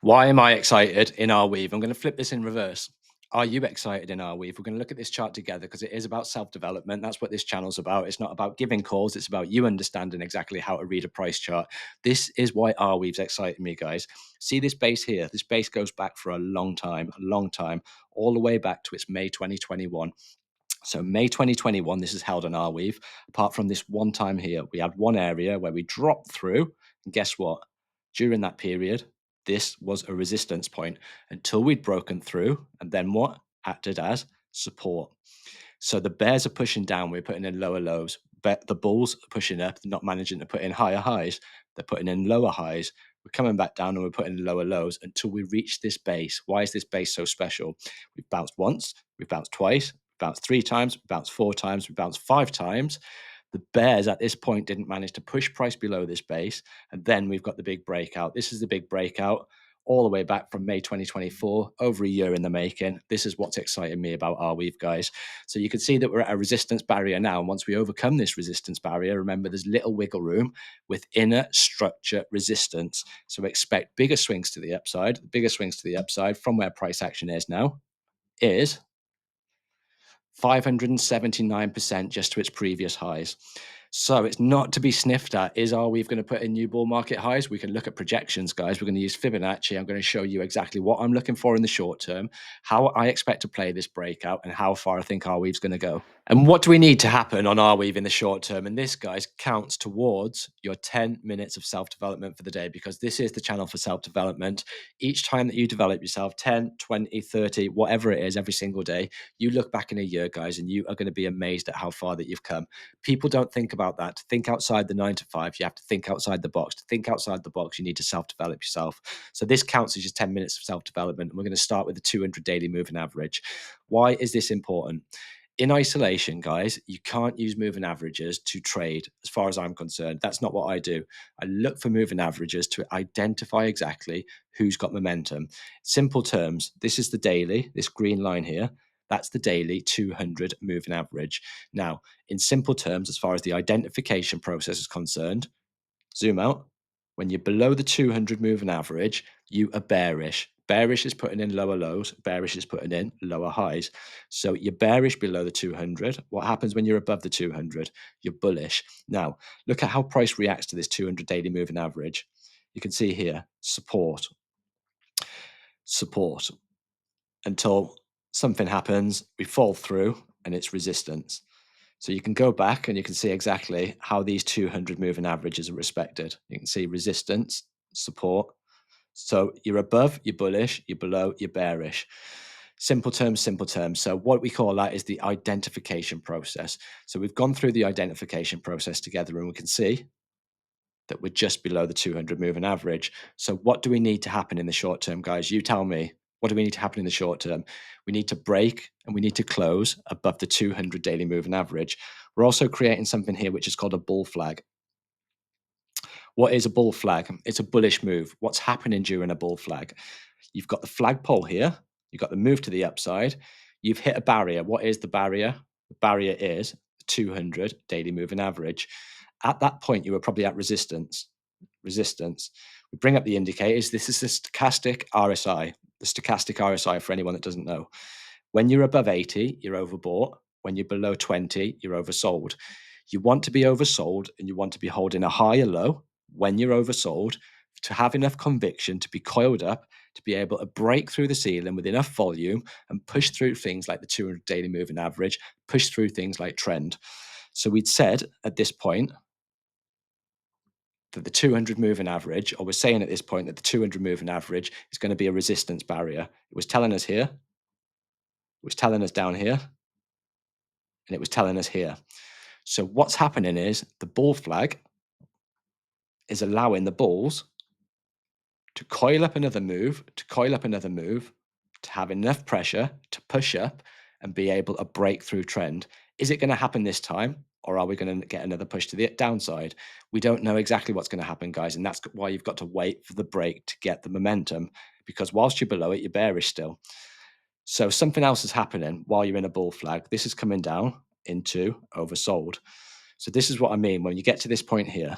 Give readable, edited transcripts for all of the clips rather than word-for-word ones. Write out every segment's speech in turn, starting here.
Why am I excited in Arweave? I'm going to flip this in reverse. Are you excited in Arweave? We're going to look at this chart together because it is about self-development. That's what this channel's about. It's not about giving calls. It's about you understanding exactly how to read a price chart. This is why Arweave's exciting me, guys. See this base here? This base goes back for a long time, all the way back to its May 2021. So May 2021, this is held on Arweave. Apart from this one time here, we had one area where we dropped through. And guess what? During that period, this was a resistance point until we'd broken through. And then what? Acted as support. So the bears are pushing down. We're putting in lower lows. But the bulls are pushing up. They're not managing to put in higher highs. They're putting in lower highs. We're coming back down and we're putting in lower lows until we reach this base. Why is this base so special? We've bounced once. We've bounced twice. We've bounced 3 times. We've bounced 4 times. We've bounced 5 times. The bears at this point didn't manage to push price below this base. And then we've got the big breakout. This is the big breakout all the way back from May 2024, over a year in the making. This is what's exciting me about Arweave, guys. So you can see that we're at a resistance barrier now. And once we overcome this resistance barrier, remember there's little wiggle room with inner structure resistance. So expect bigger swings to the upside. The bigger swings to the upside from where price action is now is 579% just to its previous highs. So it's not to be sniffed at. Is Arweave going to put in new bull market highs? We can look at projections, guys. We're going to use Fibonacci. I'm going to show you exactly what I'm looking for in the short term, how I expect to play this breakout, and how far I think Arweave's going to go. And what do we need to happen on Arweave in the short term? And this, guys, counts towards your 10 minutes of self-development for the day, because this is the channel for self-development. Each time that you develop yourself, 10, 20, 30, whatever it is, every single day, you look back in a year, guys, and you are going to be amazed at how far that you've come. People don't think about that. To think outside the 9 to 5, you have to think outside the box. To think outside the box, you need to self-develop yourself. So this counts as your 10 minutes of self-development. And we're going to start with the 200 daily moving average. Why is this important? In isolation, guys, you can't use moving averages to trade, as far as I'm concerned. That's not what I do. I look for moving averages to identify exactly who's got momentum. Simple terms, this is the daily, this green line here. That's the daily 200 moving average. Now, in simple terms, as far as the identification process is concerned, zoom out. When you're below the 200 moving average, you are bearish. Bearish is putting in lower lows. Bearish is putting in lower highs. So you're bearish below the 200. What happens when you're above the 200? You're bullish. Now, look at how price reacts to this 200 daily moving average. You can see here, support, support, until something happens, we fall through, and it's resistance. So you can go back and you can see exactly how these 200 moving averages are respected. You can see resistance, support. So you're above, you're bullish, you're below, you're bearish. Simple terms, simple terms. So what we call that is the identification process. So we've gone through the identification process together, and we can see that we're just below the 200 moving average. So what do we need to happen in the short term, guys? You tell me. What do we need to happen in the short term? We need to break and we need to close above the 200 daily moving average. We're also creating something here which is called a bull flag. What is a bull flag? It's a bullish move. What's happening during a bull flag? You've got the flagpole here. You've got the move to the upside. You've hit a barrier. What is the barrier? The barrier is the 200 daily moving average. At that point, you were probably at resistance. Resistance. We bring up the indicators. This is the stochastic RSI. The stochastic RSI, for anyone that doesn't know. When you're above 80, you're overbought. When you're below 20, you're oversold. You want to be oversold and you want to be holding a higher low when you're oversold to have enough conviction to be coiled up, to be able to break through the ceiling with enough volume and push through things like the 200 daily moving average, push through things like trend. So we'd said at this point that the 200 moving average, or we're saying at this point that the 200 moving average is going to be a resistance barrier. It was telling us here, it was telling us down here, and it was telling us here. So what's happening is the bull flag is allowing the bulls to coil up another move, to have enough pressure to push up and be able to break through trend. Is it going to happen this time? Or are we going to get another push to the downside? We don't know exactly what's going to happen, guys. And that's why you've got to wait for the break to get the momentum, because whilst you're below it, you're bearish still. So something else is happening while you're in a bull flag. This is coming down into oversold. So this is what I mean. When you get to this point here,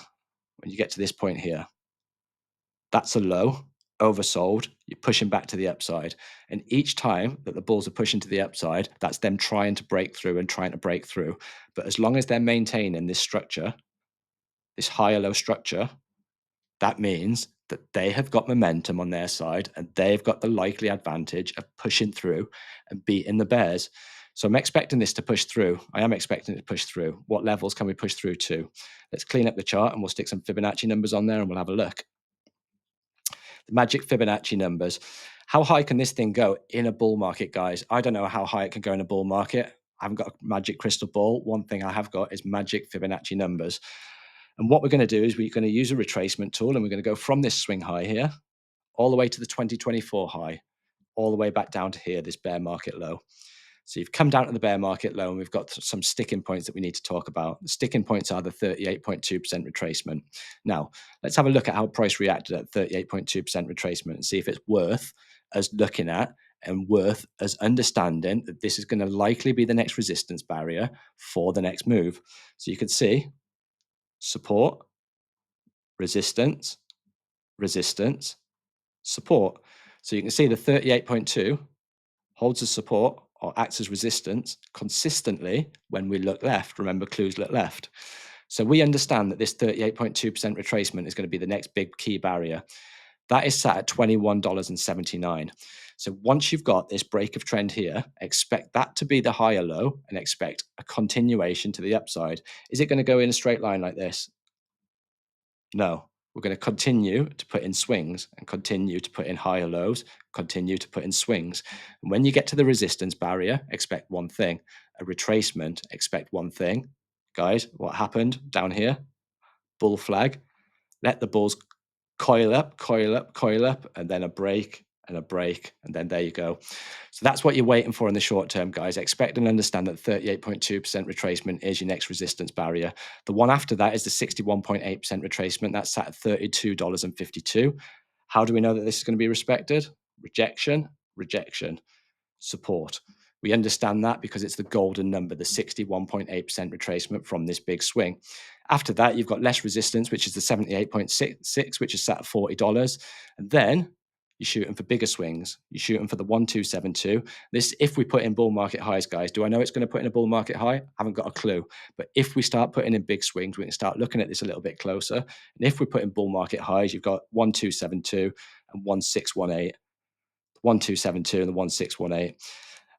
that's a low. oversold, you're pushing back to the upside. And each time that the bulls are pushing to the upside, that's them trying to break through and trying to break through. But as long as they're maintaining this structure, this higher low structure, that means that they have got momentum on their side and they've got the likely advantage of pushing through and beating the bears. So I'm expecting this to push through. I am expecting it to push through. What levels can we push through to? Let's clean up the chart and we'll stick some Fibonacci numbers on there and we'll have a look. The magic Fibonacci numbers. How high can this thing go in a bull market, guys? I don't know how high it can go in a bull market. I haven't got a magic crystal ball. One thing I have got is magic Fibonacci numbers. And what we're going to do is we're going to use a retracement tool and we're going to go from this swing high here all the way to the 2024 high, all the way back down to here, this bear market low. So you've come down to the bear market low and we've got some sticking points that we need to talk about. The sticking points are the 38.2% retracement. Now, let's have a look at how price reacted at 38.2% retracement and see if it's worth us looking at and worth us understanding that this is going to likely be the next resistance barrier for the next move. So you can see support, resistance, resistance, support. So you can see the 38.2 holds as support or acts as resistance consistently when we look left. Remember, clues look left. So we understand that this 38.2% retracement is going to be the next big key barrier. That is sat at $21.79. So once you've got this break of trend here, expect that to be the higher low and expect a continuation to the upside. Is it going to go in a straight line like this? No. We're going to continue to put in swings and continue to put in higher lows, continue to put in swings. And when you get to the resistance barrier, expect one thing. A retracement, expect one thing. Guys, what happened down here? Bull flag. Let the bulls coil up, coil up, coil up, and then a break and a break. And then there you go. So that's what you're waiting for in the short term, guys. Expect and understand that 38.2% retracement is your next resistance barrier. The one after that is the 61.8% retracement. That's sat at $32.52. How do we know that this is going to be respected? Rejection, rejection, support. We understand that because it's the golden number, the 61.8% retracement from this big swing. After that, you've got less resistance, which is the 78.66, which is sat at $40. And then you're shooting for bigger swings. You're shooting for the 1272. This, if we put in bull market highs, guys, do I know it's going to put in a bull market high? I haven't got a clue. But if we start putting in big swings, we can start looking at this a little bit closer. And if we put in bull market highs, you've got 1272 and 1618. 1272 and the 1618.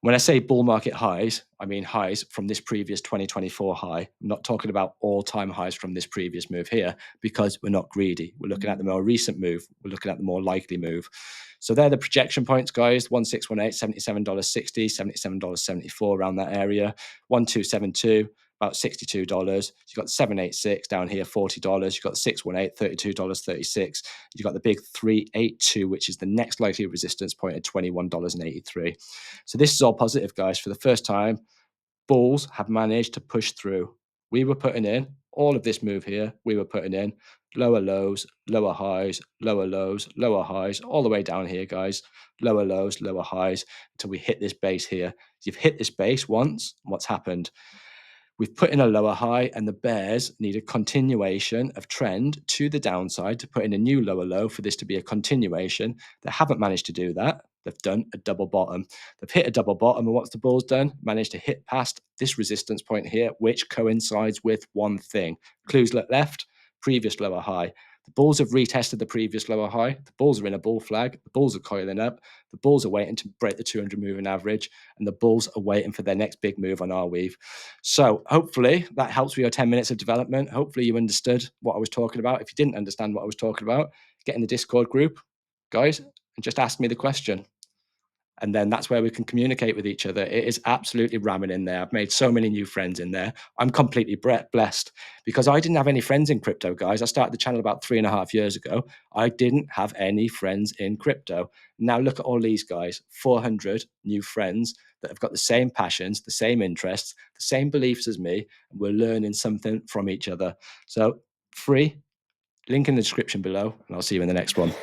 When I say bull market highs, I mean highs from this previous 2024 high. I'm not talking about all-time highs from this previous move here because we're not greedy. We're looking at the more recent move. We're looking at the more likely move. So they're the projection points, guys. 1618, $77.60, $77.74 around that area. 1272, about $62. You've got 786 down here, $40. You've got the 618, $32.36. You've got the big 382, which is the next likely resistance point at $21.83. So this is all positive, guys. For the first time, bulls have managed to push through. We were putting in all of this move here. We were putting in lower lows, lower highs, lower lows, lower highs, all the way down here, guys. Lower lows, lower highs, until we hit this base here. You've hit this base once. What's happened? We've put in a lower high and the bears need a continuation of trend to the downside to put in a new lower low for this to be a continuation. They haven't managed to do that. They've done a double bottom. They've hit a double bottom, and what's the bulls done? Managed to hit past this resistance point here, which coincides with one thing. Clues look left, previous lower high. The bulls have retested the previous lower high. The bulls are in a bull flag. The bulls are coiling up. The bulls are waiting to break the 200 moving average, and the bulls are waiting for their next big move on Arweave. So hopefully that helps with your 10 minutes of development. Hopefully you understood what I was talking about. If you didn't understand what I was talking about, get in the Discord group, guys, and just ask me the question. And then that's where we can communicate with each other. It is absolutely ramming in there. I've made so many new friends in there. I'm completely blessed because I didn't have any friends in crypto, guys. I started the channel about 3.5 years ago. I didn't have any friends in crypto. Now look at all these guys, 400 new friends that have got the same passions, the same interests, the same beliefs as me. And we're learning something from each other. So free, link in the description below, and I'll see you in the next one.